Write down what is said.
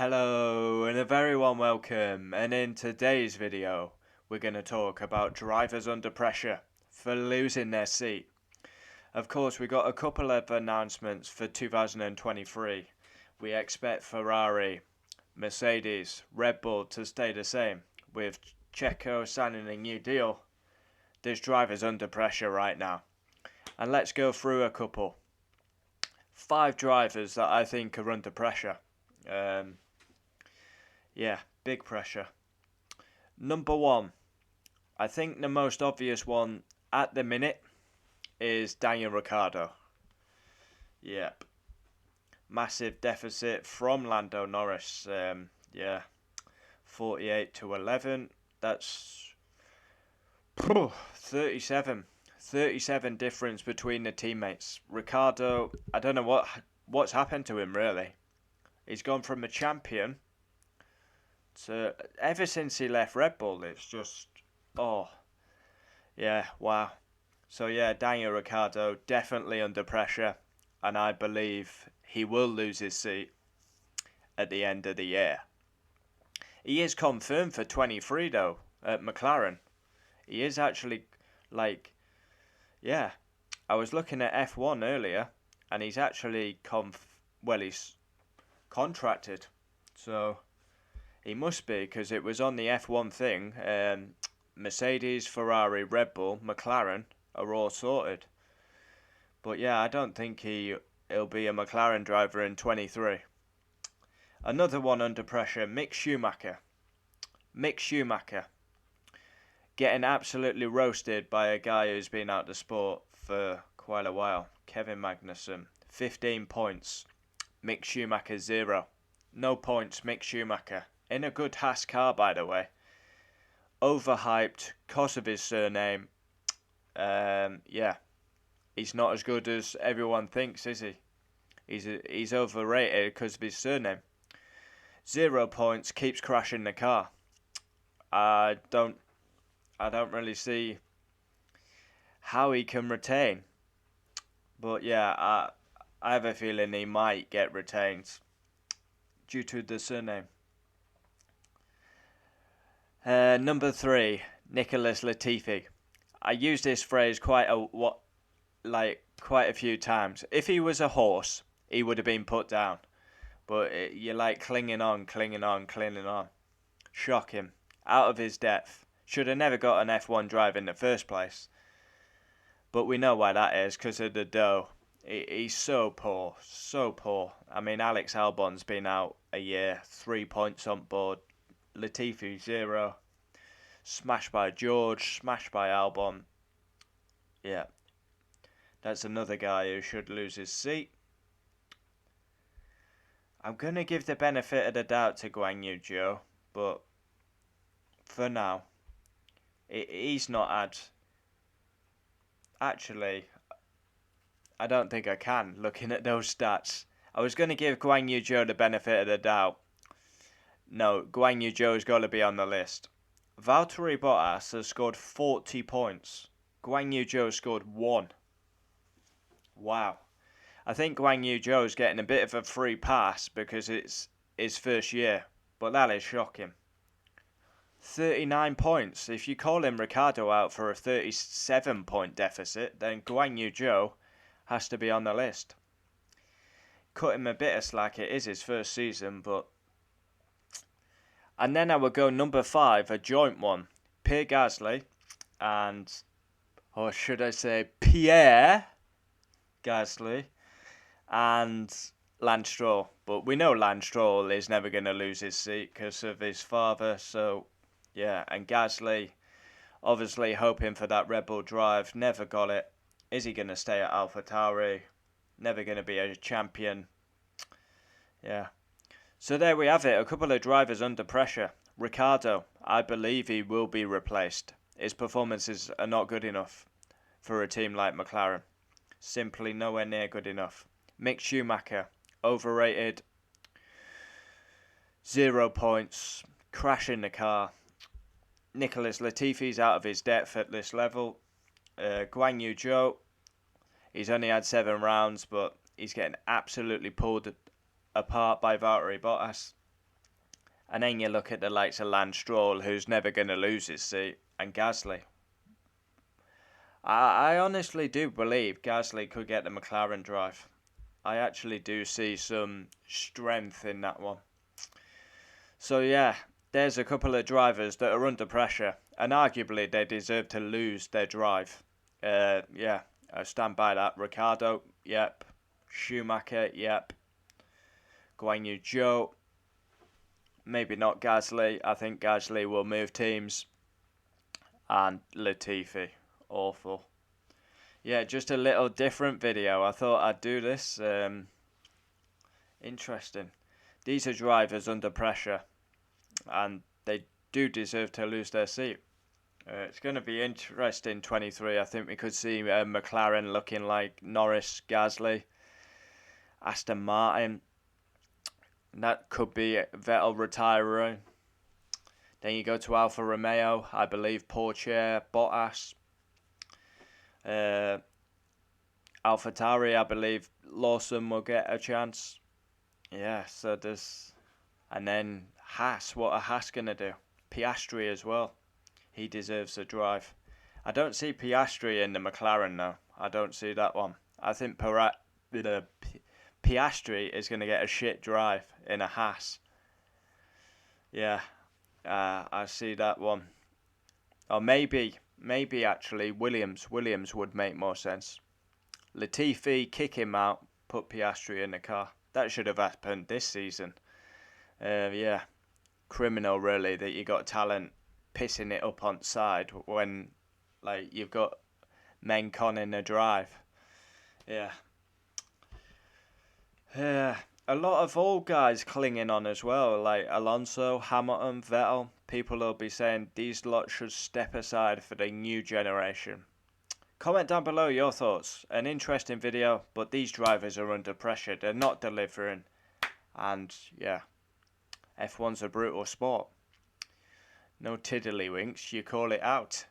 Hello and a very warm welcome, and in today's video we're going to talk about drivers under pressure for losing their seat. Of course, we got a couple of announcements for 2023. We expect Ferrari, Mercedes, Red Bull to stay the same. With Checo signing a new deal, there's drivers under pressure right now. And let's go through a couple. 5 drivers that I think are under pressure. Big pressure. Number 1, I think the most obvious one at the minute is Daniel Ricciardo. Yep. Massive deficit from Lando Norris. 48 to 11. That's 37. 37 difference between the teammates. Ricciardo, I don't know what's happened to him really. He's gone from a champion to, ever since he left Red Bull, it's just, wow. So Daniel Ricciardo definitely under pressure, and I believe he will lose his seat at the end of the year. He is confirmed for 23 though at McLaren. He is actually I was looking at F1 earlier, and he's actually he's contracted, so he must be, because it was on the F1 thing. Mercedes, Ferrari, Red Bull, McLaren are all sorted. But I don't think he'll be a McLaren driver in 23. Another one under pressure, Mick Schumacher. Mick Schumacher getting absolutely roasted by a guy who's been out the sport for quite a while. Kevin Magnussen, 15 points. Mick Schumacher 0. No points, Mick Schumacher. In a good Haas car, by the way. Overhyped because of his surname. He's not as good as everyone thinks, is he? He's overrated because of his surname. 0 points, keeps crashing the car. I don't really see how he can retain. But I have a feeling he might get retained due to the surname. Number 3, Nicholas Latifi. I use this phrase quite a few times. If he was a horse, he would have been put down. But you're clinging on. Shock him. Out of his depth. Should have never got an F1 drive in the first place. But we know why that is, because of the dough. He's so poor. I mean, Alex Albon's been out a year, 3 points on board. Latifi 0. Smashed by George, smashed by Albon. That's another guy who should lose his seat. I'm going to give the benefit of the doubt to Guangyu Joe, but for now, he's not had... Actually, I don't think I can, looking at those stats. I was going to give Guangyu Joe the benefit of the doubt. No, Guangyu Joe's got to be on the list. Valtteri Bottas has scored 40 points. Guangyu Joe scored 1. Wow. I think Guangyu Joe's getting a bit of a free pass because it's his first year, but that is shocking. 39 points. If you call him Ricciardo out for a 37-point deficit, then Guangyu Joe has to be on the list. Cut him a bit of slack. It is his first season, but... And then I would go number 5, a joint one. Pierre Gasly and... Or should I say Pierre Gasly and Lance Stroll. But we know Lance Stroll is never going to lose his seat because of his father, so... and Gasly, obviously hoping for that Red Bull drive, never got it. Is he going to stay at AlphaTauri? Never going to be a champion. So there we have it, a couple of drivers under pressure. Ricciardo, I believe he will be replaced. His performances are not good enough for a team like McLaren. Simply nowhere near good enough. Mick Schumacher, overrated. 0 points, crashing the car. Nicholas Latifi's out of his depth at this level. Guangyu Joe, he's only had 7 rounds, but he's getting absolutely pulled apart by Valtteri Bottas. And then you look at the likes of Lance Stroll, who's never going to lose his seat, and Gasly. I honestly do believe Gasly could get the McLaren drive. I actually do see some strength in that one. So yeah, there's a couple of drivers that are under pressure, and arguably they deserve to lose their drive. Yeah, I stand by that. Ricciardo, yep. Schumacher, yep. Guangyu Joe, maybe not Gasly. I think Gasly will move teams. And Latifi, awful. Yeah, just a little different video. I thought I'd do this. Interesting. These are drivers under pressure, and they do deserve to lose their seat. It's going to be interesting 23. I think we could see McLaren looking like Norris, Gasly, Aston Martin. That could be Vettel retiring. Then you go to Alfa Romeo, I believe Porsche, Bottas. AlphaTauri, I believe Lawson will get a chance. Yeah, so there's... And then Haas, what are Haas going to do? Piastri as well. He deserves a drive. I don't see Piastri in the McLaren now. I don't see that one. I think Piastri is going to get a shit drive in a Haas. Yeah, I see that one. Or maybe actually Williams would make more sense. Latifi, kick him out, put Piastri in the car. That should have happened this season. Yeah, criminal really that you got talent pissing it up on side when like you've got men conning the drive. Yeah. Yeah. A lot of old guys clinging on as well, like Alonso, Hamilton, Vettel. People will be saying these lot should step aside for the new generation. Comment down below your thoughts. An interesting video, but these drivers are under pressure. They're not delivering. And yeah, F1's a brutal sport. No tiddlywinks, you call it out.